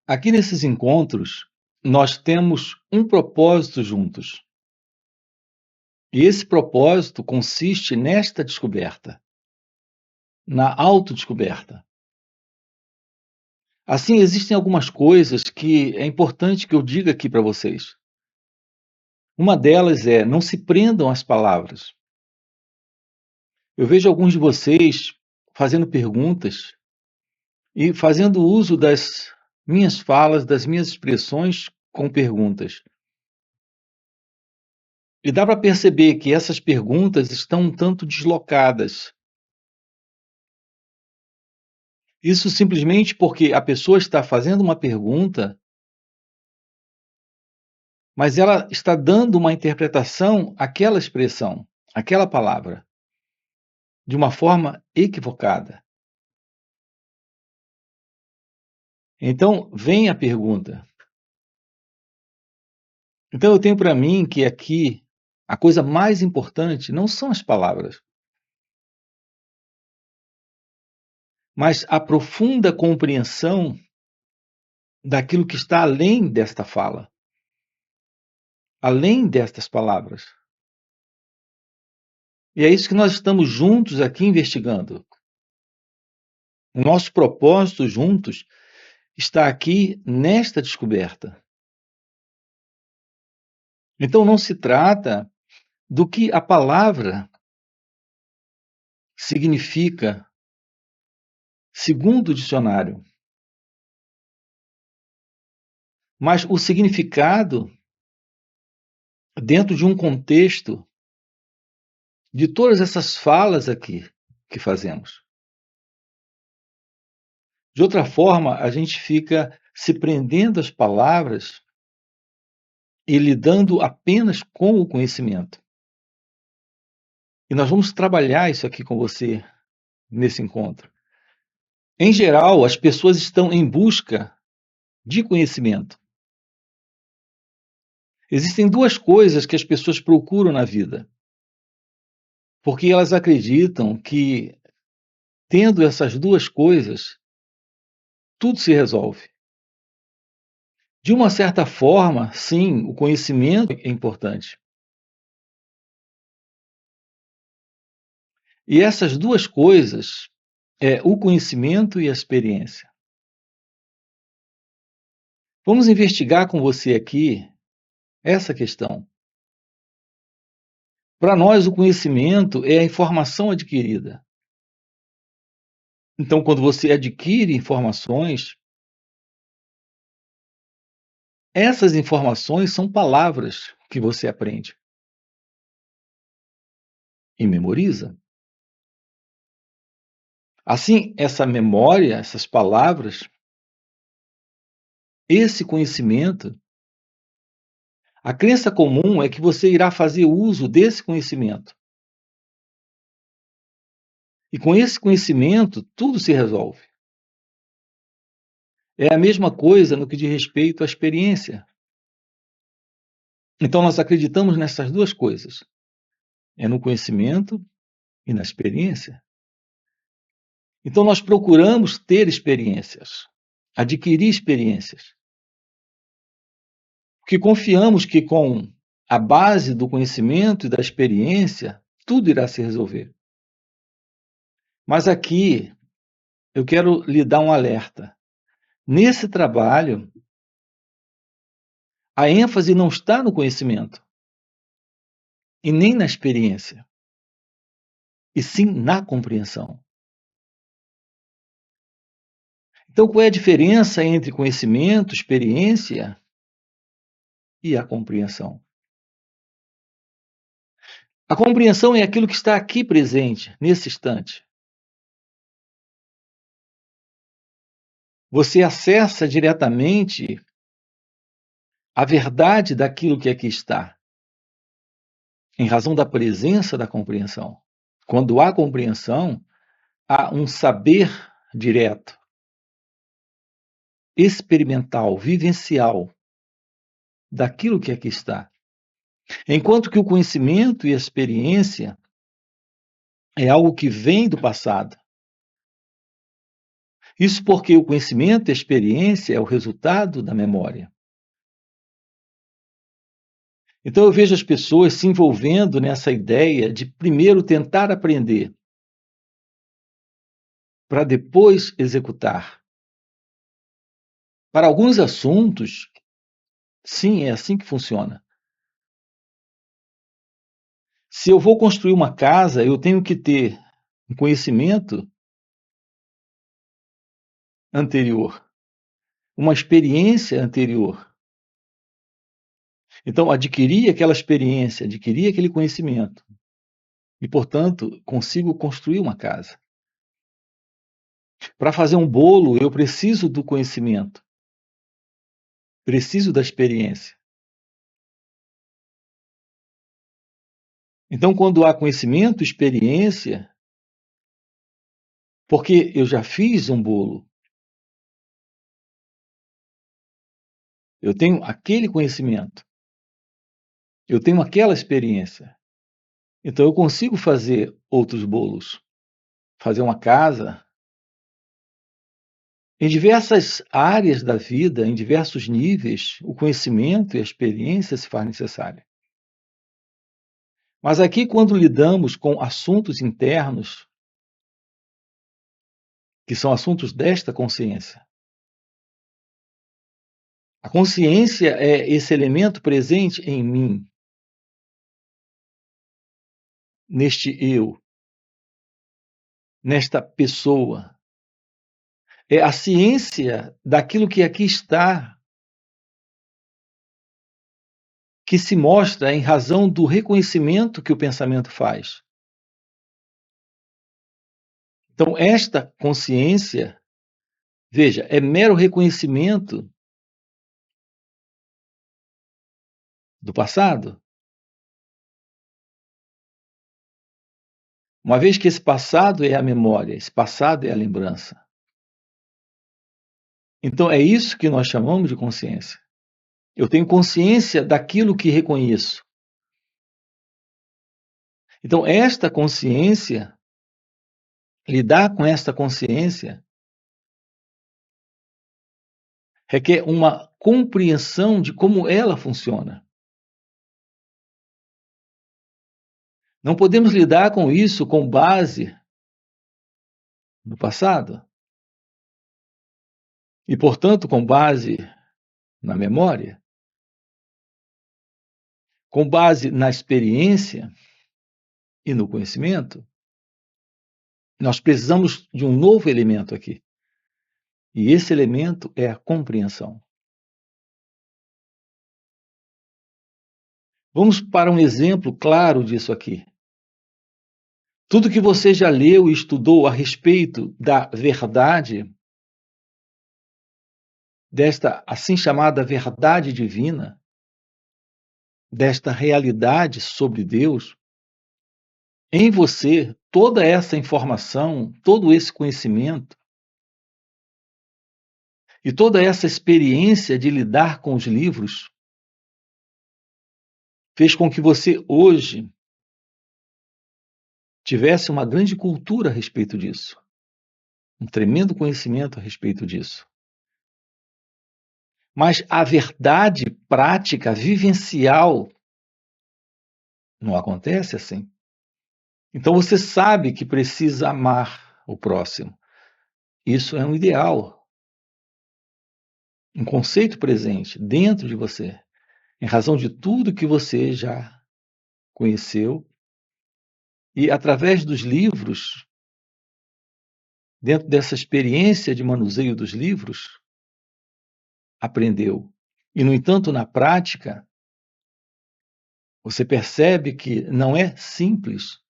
Aqui nesses encontros, nós temos um propósito juntos. E esse propósito consiste nesta descoberta, na autodescoberta. Assim, existem algumas coisas que é importante que eu diga aqui para vocês. Uma delas é: não se prendam às palavras. Eu vejo alguns de vocês fazendo perguntas e fazendo uso das minhas falas, das minhas expressões com perguntas. E dá para perceber que essas perguntas estão um tanto deslocadas. Isso simplesmente porque a pessoa está fazendo uma pergunta, mas ela está dando uma interpretação àquela expressão, àquela palavra, de uma forma equivocada. Então, vem a pergunta. Então, eu tenho para mim que aqui a coisa mais importante não são as palavras, mas a profunda compreensão daquilo que está além desta fala, além destas palavras. E é isso que nós estamos juntos aqui investigando. O nosso propósito juntos está aqui nesta descoberta. Então não se trata do que a palavra significa segundo o dicionário, mas o significado dentro de um contexto de todas essas falas aqui que fazemos. De outra forma, a gente fica se prendendo às palavras e lidando apenas com o conhecimento. E nós vamos trabalhar isso aqui com você nesse encontro. Em geral, as pessoas estão em busca de conhecimento. Existem duas coisas que as pessoas procuram na vida, porque elas acreditam que, tendo essas duas coisas, tudo se resolve. De uma certa forma, sim, o conhecimento é importante. E essas duas coisas é o conhecimento e a experiência. Vamos investigar com você aqui essa questão. Para nós, o conhecimento é a informação adquirida. Então, quando você adquire informações, essas informações são palavras que você aprende e memoriza. Assim, essa memória, essas palavras, esse conhecimento, a crença comum é que você irá fazer uso desse conhecimento. E com esse conhecimento, tudo se resolve. É a mesma coisa no que diz respeito à experiência. Então, nós acreditamos nessas duas coisas: é no conhecimento e na experiência. Então, nós procuramos ter experiências, adquirir experiências, porque confiamos que com a base do conhecimento e da experiência, tudo irá se resolver. Mas aqui, eu quero lhe dar um alerta. Nesse trabalho, a ênfase não está no conhecimento e nem na experiência, e sim na compreensão. Então, qual é a diferença entre conhecimento, experiência e a compreensão? A compreensão é aquilo que está aqui presente, nesse instante. Você acessa diretamente a verdade daquilo que aqui está, em razão da presença da compreensão. Quando há compreensão, há um saber direto, experimental, vivencial daquilo que aqui está. Enquanto que o conhecimento e a experiência é algo que vem do passado. Isso porque o conhecimento e a experiência é o resultado da memória. Então eu vejo as pessoas se envolvendo nessa ideia de primeiro tentar aprender, para depois executar. Para alguns assuntos, sim, é assim que funciona. Se eu vou construir uma casa, eu tenho que ter um conhecimento anterior, uma experiência anterior. Então, adquirir aquela experiência, adquirir aquele conhecimento, e, portanto, consigo construir uma casa. Para fazer um bolo, eu preciso do conhecimento, preciso da experiência. Então, quando há conhecimento, experiência, porque eu já fiz um bolo, eu tenho aquele conhecimento, eu tenho aquela experiência, então eu consigo fazer outros bolos, fazer uma casa. Em diversas áreas da vida, em diversos níveis, o conhecimento e a experiência se faz necessária. Mas aqui, quando lidamos com assuntos internos, que são assuntos desta consciência, a consciência é esse elemento presente em mim, neste eu, nesta pessoa. É a ciência daquilo que aqui está, que se mostra em razão do reconhecimento que o pensamento faz. Então, esta consciência, veja, é mero reconhecimento do passado, uma vez que esse passado é a memória, esse passado é a lembrança. Então, é isso que nós chamamos de consciência. Eu tenho consciência daquilo que reconheço. Então, esta consciência, lidar com esta consciência, requer uma compreensão de como ela funciona. Não podemos lidar com isso com base no passado e, portanto, com base na memória, com base na experiência e no conhecimento. Nós precisamos de um novo elemento aqui. E esse elemento é a compreensão. Vamos para um exemplo claro disso aqui. Tudo que você já leu e estudou a respeito da verdade, desta assim chamada verdade divina, desta realidade sobre Deus, em você, toda essa informação, todo esse conhecimento e toda essa experiência de lidar com os livros fez com que você hoje tivesse uma grande cultura a respeito disso, um tremendo conhecimento a respeito disso. Mas a verdade prática, vivencial, não acontece assim. Então você sabe que precisa amar o próximo. Isso é um ideal, um conceito presente dentro de você, em razão de tudo que você já conheceu e através dos livros, dentro dessa experiência de manuseio dos livros, aprendeu. E, no entanto, na prática, você percebe que não é simples.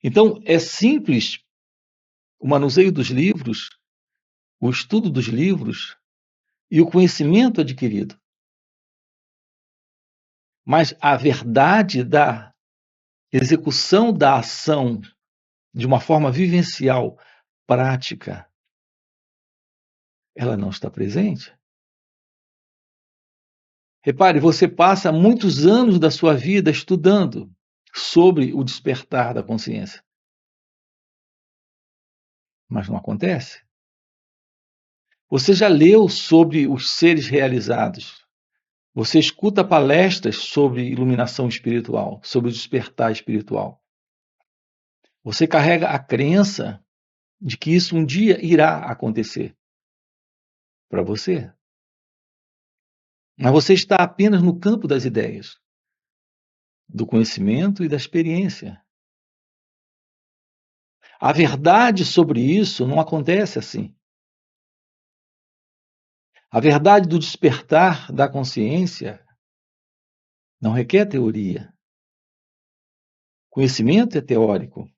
Então, é simples o manuseio dos livros, o estudo dos livros e o conhecimento adquirido. Mas a verdade da execução da ação de uma forma vivencial, prática, ela não está presente. Repare, você passa muitos anos da sua vida estudando sobre o despertar da consciência. mas não acontece. Você já leu sobre os seres realizados. Você escuta palestras sobre iluminação espiritual, sobre o despertar espiritual. Você carrega a crença de que isso um dia irá acontecer para você. Mas você está apenas no campo das ideias, do conhecimento e da experiência. A verdade sobre isso não acontece assim. A verdade do despertar da consciência não requer teoria. Conhecimento é teórico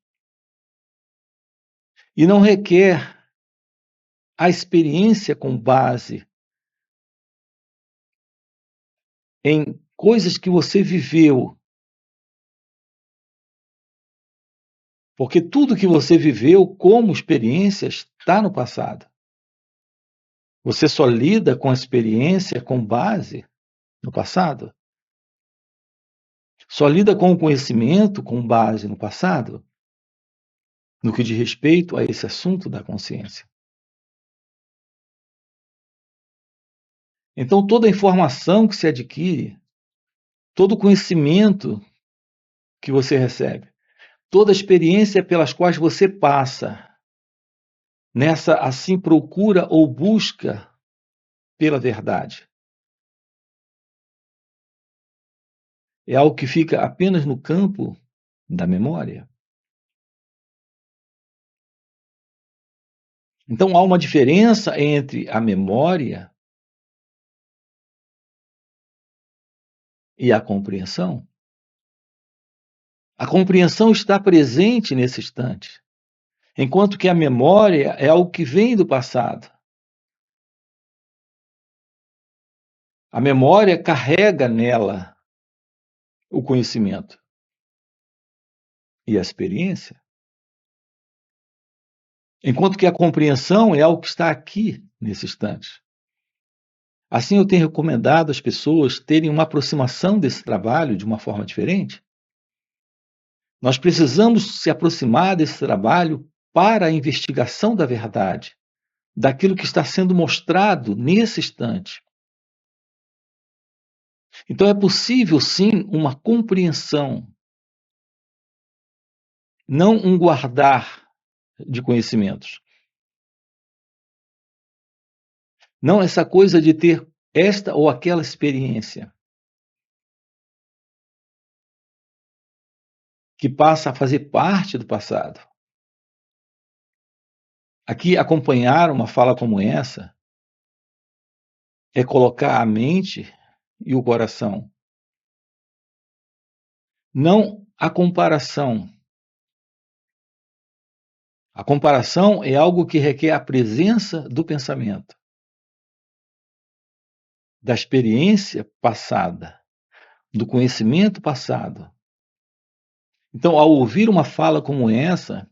e não requer a experiência com base em coisas que você viveu. Porque tudo que você viveu como experiência está no passado. Você só lida com a experiência com base no passado. Só lida com o conhecimento com base no passado, no que diz respeito a esse assunto da consciência. Então, toda a informação que se adquire, todo o conhecimento que você recebe, toda a experiência pelas quais você passa, nessa assim procura ou busca pela verdade, é algo que fica apenas no campo da memória. Então, há uma diferença entre a memória e a compreensão. A compreensão está presente nesse instante, enquanto que a memória é algo que vem do passado. A memória carrega nela o conhecimento e a experiência, enquanto que a compreensão é algo que está aqui nesse instante. Assim, eu tenho recomendado às pessoas terem uma aproximação desse trabalho de uma forma diferente. Nós precisamos se aproximar desse trabalho para a investigação da verdade, daquilo que está sendo mostrado nesse instante. Então, é possível, sim, uma compreensão, não um guardar de conhecimentos. Não essa coisa de ter esta ou aquela experiência que passa a fazer parte do passado. Aqui, acompanhar uma fala como essa é colocar a mente e o coração, não a comparação. A comparação é algo que requer a presença do pensamento, da experiência passada, do conhecimento passado. Então, ao ouvir uma fala como essa,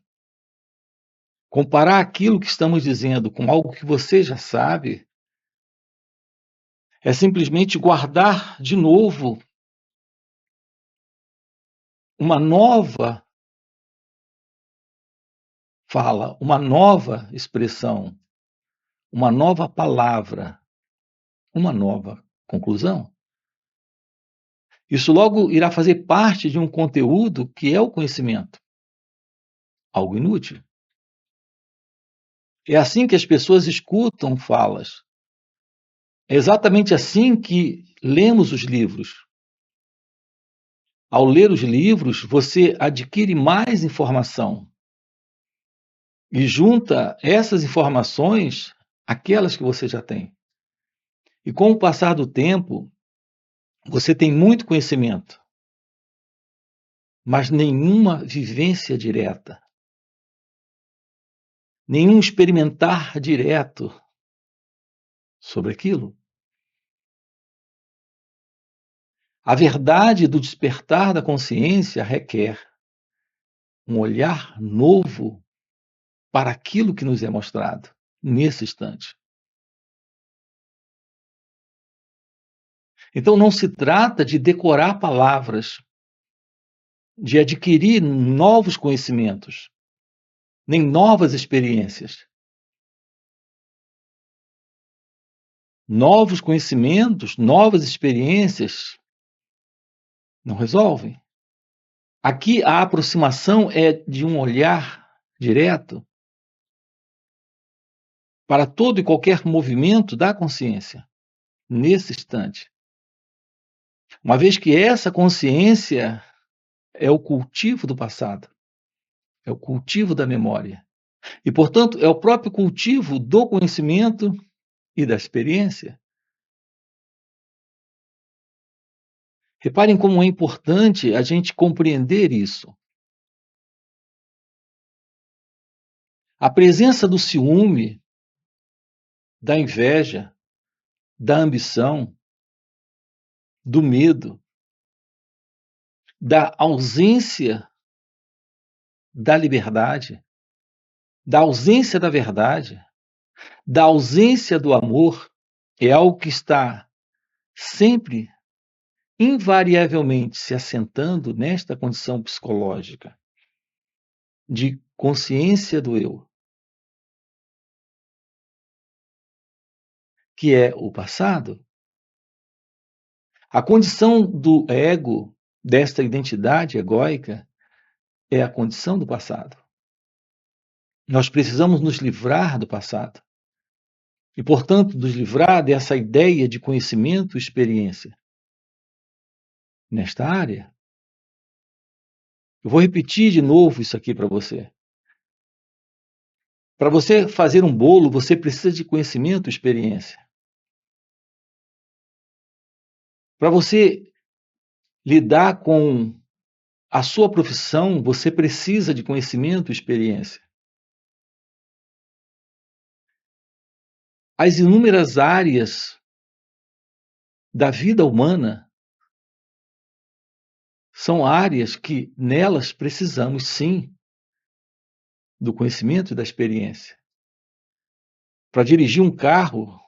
comparar aquilo que estamos dizendo com algo que você já sabe, é simplesmente guardar de novo uma nova fala, uma nova expressão, uma nova palavra, uma nova conclusão. Isso logo irá fazer parte de um conteúdo que é o conhecimento, algo inútil. É assim que as pessoas escutam falas. É exatamente assim que lemos os livros. Ao ler os livros, você adquire mais informação e junta essas informações àquelas que você já tem. E com o passar do tempo, você tem muito conhecimento, mas nenhuma vivência direta, nenhum experimentar direto sobre aquilo. A verdade do despertar da consciência requer um olhar novo para aquilo que nos é mostrado nesse instante. Então, não se trata de decorar palavras, de adquirir novos conhecimentos. nem novas experiências. Novos conhecimentos, novas experiências não resolvem. Aqui a aproximação é de um olhar direto para todo e qualquer movimento da consciência, nesse instante. Uma vez que essa consciência é o cultivo do passado, é o cultivo da memória. E, portanto, é o próprio cultivo do conhecimento e da experiência. Reparem como é importante a gente compreender isso. A presença do ciúme, da inveja, da ambição, do medo, da ausência da liberdade, da ausência da verdade, da ausência do amor, é algo que está sempre, invariavelmente, se assentando nesta condição psicológica de consciência do eu, que é o passado. A condição do ego, desta identidade egóica, é a condição do passado. Nós precisamos nos livrar do passado. E, portanto, nos livrar dessa ideia de conhecimento e experiência. Nesta área, eu vou repetir de novo isso aqui para você. Para você fazer um bolo, você precisa de conhecimento e experiência. Para você lidar com a sua profissão, você precisa de conhecimento e experiência. As inúmeras áreas da vida humana são áreas que nelas precisamos sim do conhecimento e da experiência. Para dirigir um carro,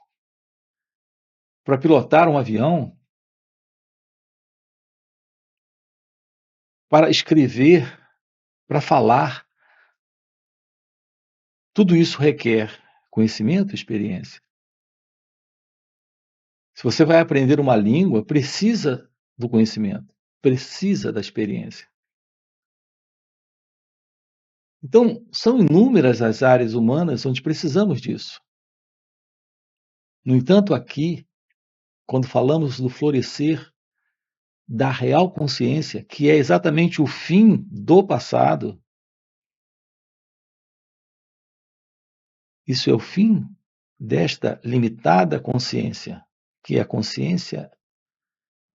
para pilotar um avião, para escrever, para falar, tudo isso requer conhecimento e experiência. Se você vai aprender uma língua, precisa do conhecimento, precisa da experiência. Então, são inúmeras as áreas humanas onde precisamos disso. No entanto, aqui, quando falamos do florescer da real consciência, que é exatamente o fim do passado, isso é o fim desta limitada consciência, que é a consciência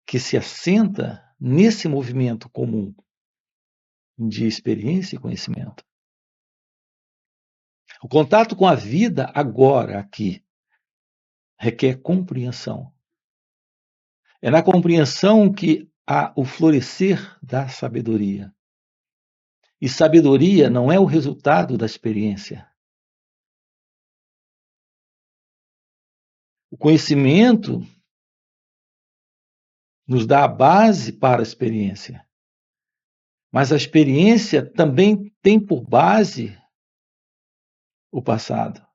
que se assenta nesse movimento comum de experiência e conhecimento. O contato com a vida agora, aqui, requer compreensão. É na compreensão que há o florescer da sabedoria. E sabedoria não é o resultado da experiência. O conhecimento nos dá a base para a experiência. Mas a experiência também tem por base o passado.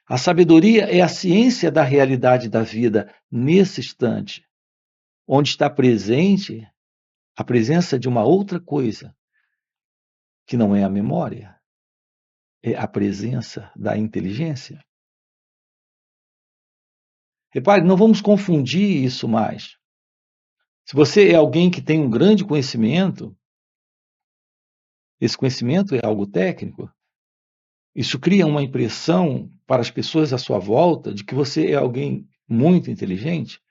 A sabedoria é a ciência da realidade da vida nesse instante, onde está presente a presença de uma outra coisa, que não é a memória, é a presença da inteligência. Repare, não vamos confundir isso mais. Se você é alguém que tem um grande conhecimento, esse conhecimento é algo técnico. Isso cria uma impressão para as pessoas à sua volta de que você é alguém muito inteligente.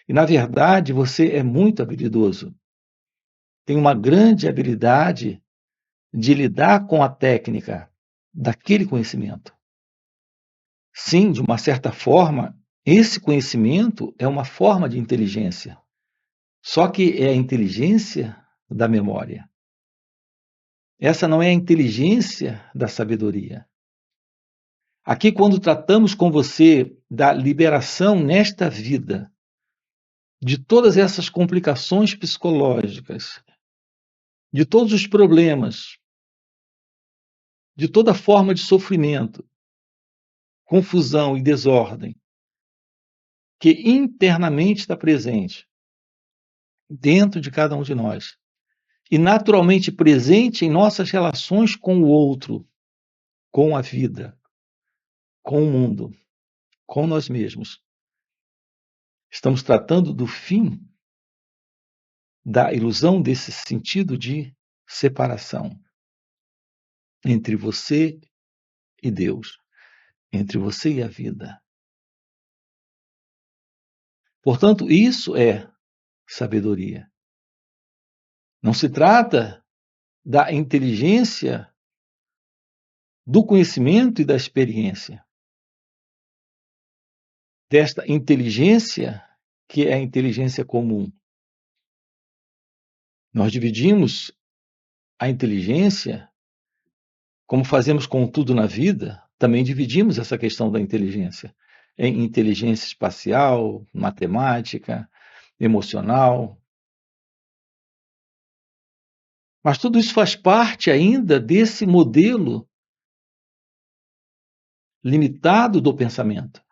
E, na verdade, você é muito habilidoso. Tem uma grande habilidade de lidar com a técnica daquele conhecimento. Sim, de uma certa forma, esse conhecimento é uma forma de inteligência. Só que é a inteligência da memória. Essa não é a inteligência da sabedoria. Aqui, quando tratamos com você da liberação nesta vida, de todas essas complicações psicológicas, de todos os problemas de toda forma de sofrimento, confusão e desordem que internamente está presente dentro de cada um de nós e naturalmente presente em nossas relações com o outro, com a vida, com o mundo, com nós mesmos. Estamos tratando do fim da ilusão desse sentido de separação entre você e Deus, entre você e a vida. Portanto, isso é sabedoria. Não se trata da inteligência, do conhecimento e da experiência. Desta inteligência que é a inteligência comum. Nós dividimos a inteligência, como fazemos com tudo na vida, também dividimos essa questão da inteligência em inteligência espacial, matemática, emocional. Mas tudo isso faz parte ainda desse modelo limitado do pensamento,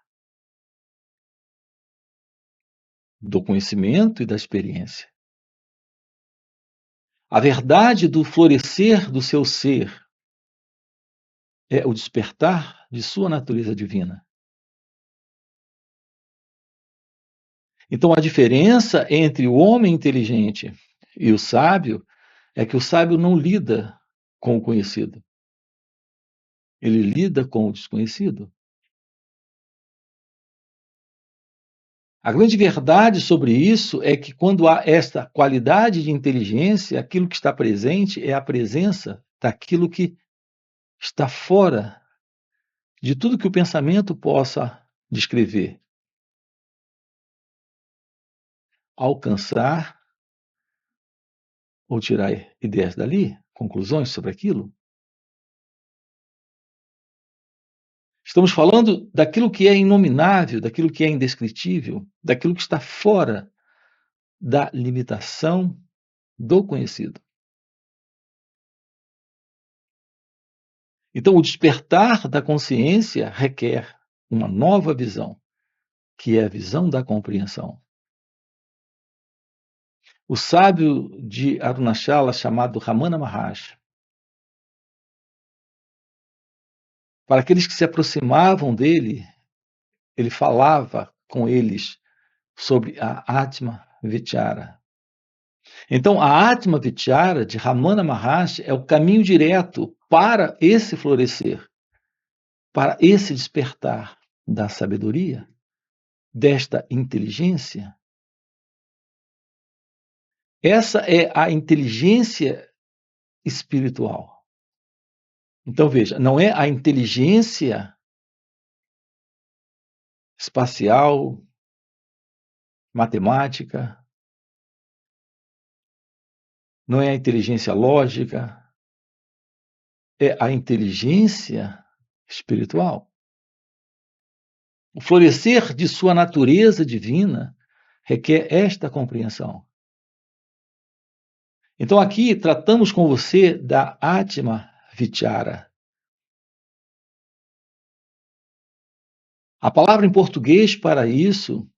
do conhecimento e da experiência. A verdade do florescer do seu ser é o despertar de sua natureza divina. Então, a diferença entre o homem inteligente e o sábio é que o sábio não lida com o conhecido. Ele lida com o desconhecido. A grande verdade sobre isso é que quando há esta qualidade de inteligência, aquilo que está presente é a presença daquilo que está fora de tudo que o pensamento possa descrever. Alcançar ou tirar ideias dali, conclusões sobre aquilo. Estamos falando daquilo que é inominável, daquilo que é indescritível, daquilo que está fora da limitação do conhecido. Então, o despertar da consciência requer uma nova visão, que é a visão da compreensão. O sábio de Arunachala, chamado Ramana Maharshi, para aqueles que se aproximavam dele, ele falava com eles sobre a Atma Vichara. Então, a Atma Vichara de Ramana Maharshi é o caminho direto para esse florescer, para esse despertar da sabedoria, desta inteligência. Essa é a inteligência espiritual. Então, veja, não é a inteligência espacial, matemática, não é a inteligência lógica, é a inteligência espiritual. O florescer de sua natureza divina requer esta compreensão. Então, aqui tratamos com você da Atma Vichara. A palavra em português para isso,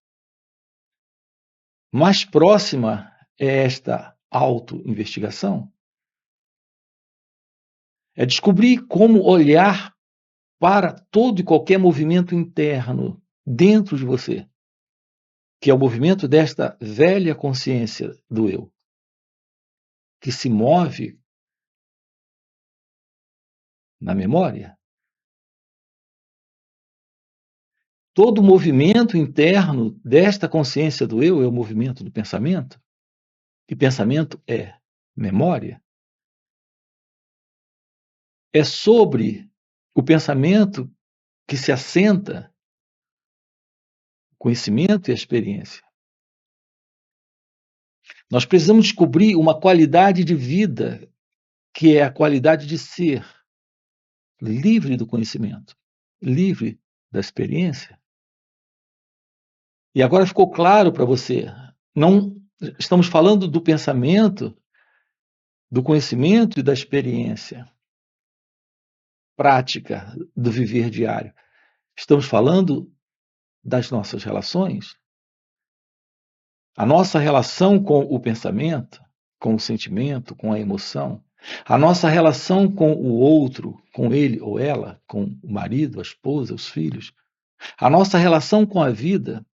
mais próxima, é esta auto-investigação. É descobrir como olhar para todo e qualquer movimento interno dentro de você, que é o movimento desta velha consciência do eu, que se move na memória. Todo movimento interno desta consciência do eu é o movimento do pensamento, e pensamento é memória. É sobre o pensamento que se assenta o conhecimento e a experiência. Nós precisamos descobrir uma qualidade de vida, que é a qualidade de ser livre do conhecimento, livre da experiência. E agora ficou claro para você, não estamos falando do pensamento, do conhecimento e da experiência. prática do viver diário. Estamos falando das nossas relações, a nossa relação com o pensamento, com o sentimento, com a emoção, a nossa relação com o outro, com ele ou ela, com o marido, a esposa, os filhos, a nossa relação com a vida.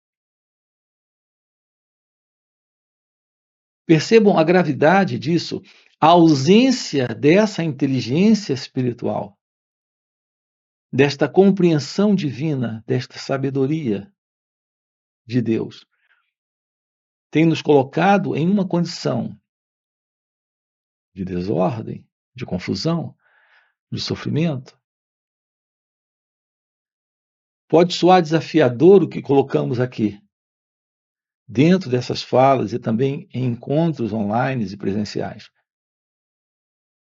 Percebam a gravidade disso, a ausência dessa inteligência espiritual, desta compreensão divina, desta sabedoria de Deus, tem nos colocado em uma condição de desordem, de confusão, de sofrimento. Pode soar desafiador o que colocamos aqui, dentro dessas falas e também em encontros online e presenciais.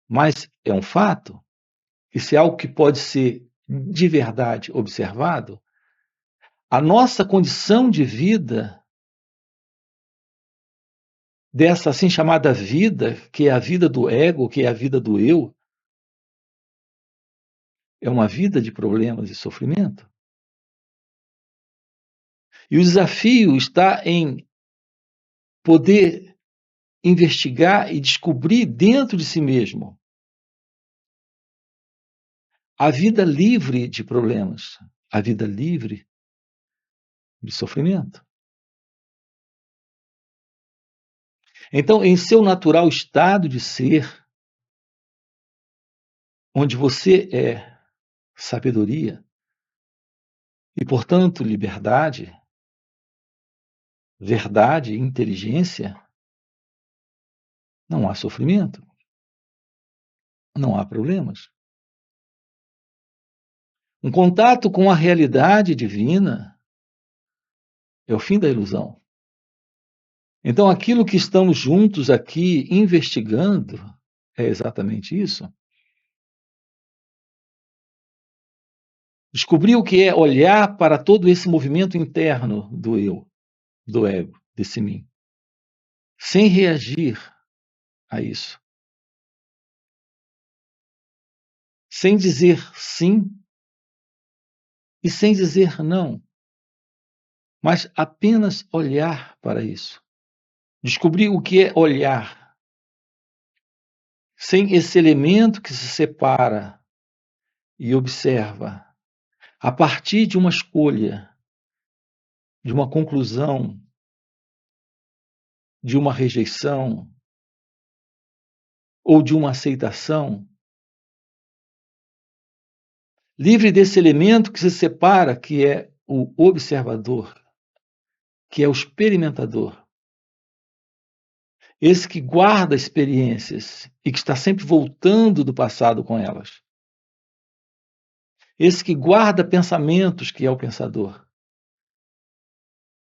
Mas é um fato, isso é algo que pode ser de verdade observado. A nossa condição de vida, dessa assim chamada vida, que é a vida do ego, que é a vida do eu, é uma vida de problemas e sofrimento. E o desafio está em poder investigar e descobrir dentro de si mesmo a vida livre de problemas, a vida livre de sofrimento. Então, em seu natural estado de ser, onde você é sabedoria e, portanto, liberdade, verdade, inteligência, não há sofrimento, não há problemas. Um contato com a realidade divina é o fim da ilusão. Então, aquilo que estamos juntos aqui investigando é exatamente isso. Descobrir o que é olhar para todo esse movimento interno do eu, do ego, desse mim, sem reagir a isso, sem dizer sim e sem dizer não, mas apenas olhar para isso. Descobrir o que é olhar, sem esse elemento que se separa e observa, a partir de uma escolha, de uma conclusão, de uma rejeição ou de uma aceitação, livre desse elemento que se separa, que é o observador, que é o experimentador, esse que guarda experiências e que está sempre voltando do passado com elas, esse que guarda pensamentos, que é o pensador,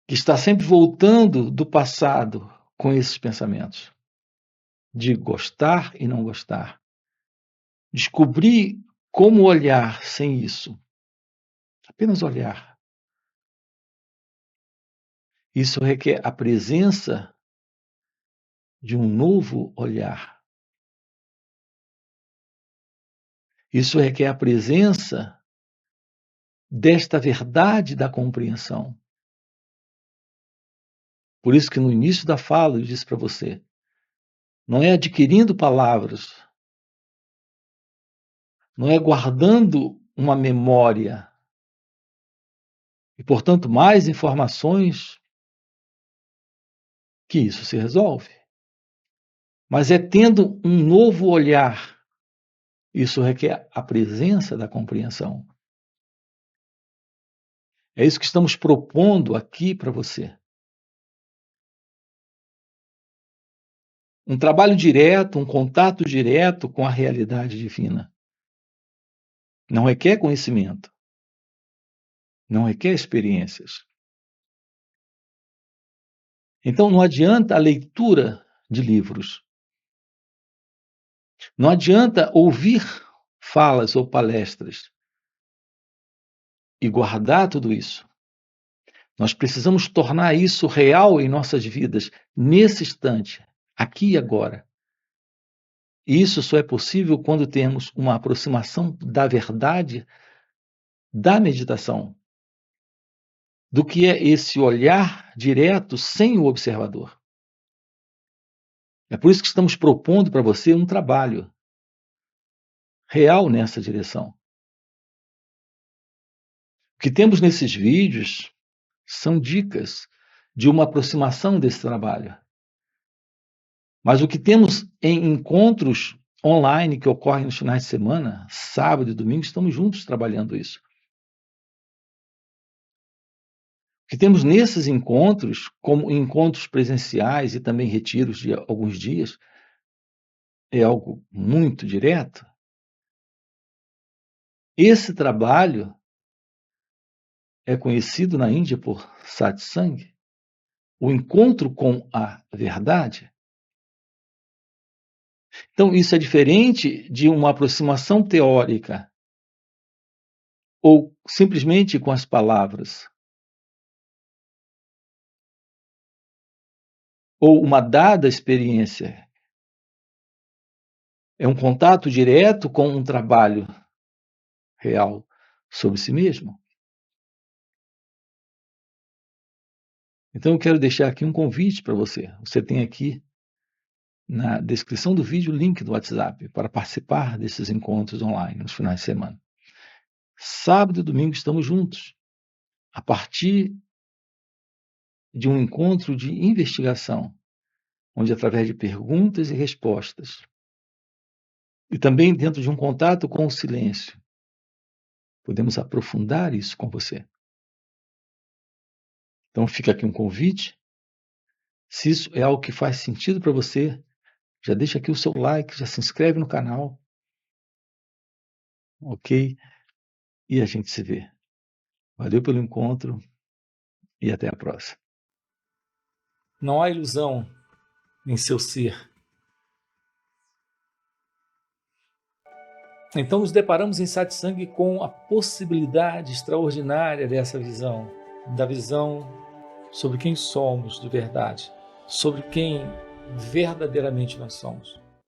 que está sempre voltando do passado com esses pensamentos, de gostar e não gostar, descobrir como olhar sem isso, apenas olhar. Isso requer a presença de um novo olhar. Isso requer a presença desta verdade da compreensão. Por isso que no início da fala eu disse para você, não é adquirindo palavras, não é guardando uma memória e, portanto, mais informações que isso se resolve. Mas é tendo um novo olhar. Isso requer a presença da compreensão. É isso que estamos propondo aqui para você. Um trabalho direto, um contato direto com a realidade divina. Não requer conhecimento. Não requer experiências. Então não adianta a leitura de livros. Não adianta ouvir falas ou palestras e guardar tudo isso. Nós precisamos tornar isso real em nossas vidas, nesse instante, aqui e agora. E isso só é possível quando temos uma aproximação da verdade da meditação, do que é esse olhar direto sem o observador. É por isso que estamos propondo para você um trabalho real nessa direção. O que temos nesses vídeos são dicas de uma aproximação desse trabalho. Mas o que temos em encontros online que ocorrem nos finais de semana, sábado e domingo, estamos juntos trabalhando isso. O que temos nesses encontros, como encontros presenciais e também retiros de alguns dias, é algo muito direto. Esse trabalho é conhecido na Índia por satsang, o encontro com a verdade. Então, isso é diferente de uma aproximação teórica ou simplesmente com as palavras, ou uma dada experiência. É um contato direto com um trabalho real sobre si mesmo. Então, eu quero deixar aqui um convite para você. Você tem aqui na descrição do vídeo o link do WhatsApp para participar desses encontros online nos finais de semana. Sábado e domingo estamos juntos, a partir de um encontro de investigação, onde através de perguntas e respostas, e também dentro de um contato com o silêncio, podemos aprofundar isso com você. Então fica aqui um convite. Se isso é algo que faz sentido para você, já deixa aqui o seu like, já se inscreve no canal, ok? E a gente se vê. Valeu pelo encontro e até a próxima. Não há ilusão em seu ser. Então nos deparamos em satsang com a possibilidade extraordinária dessa visão, da visão sobre quem somos de verdade, sobre quem verdadeiramente nós somos.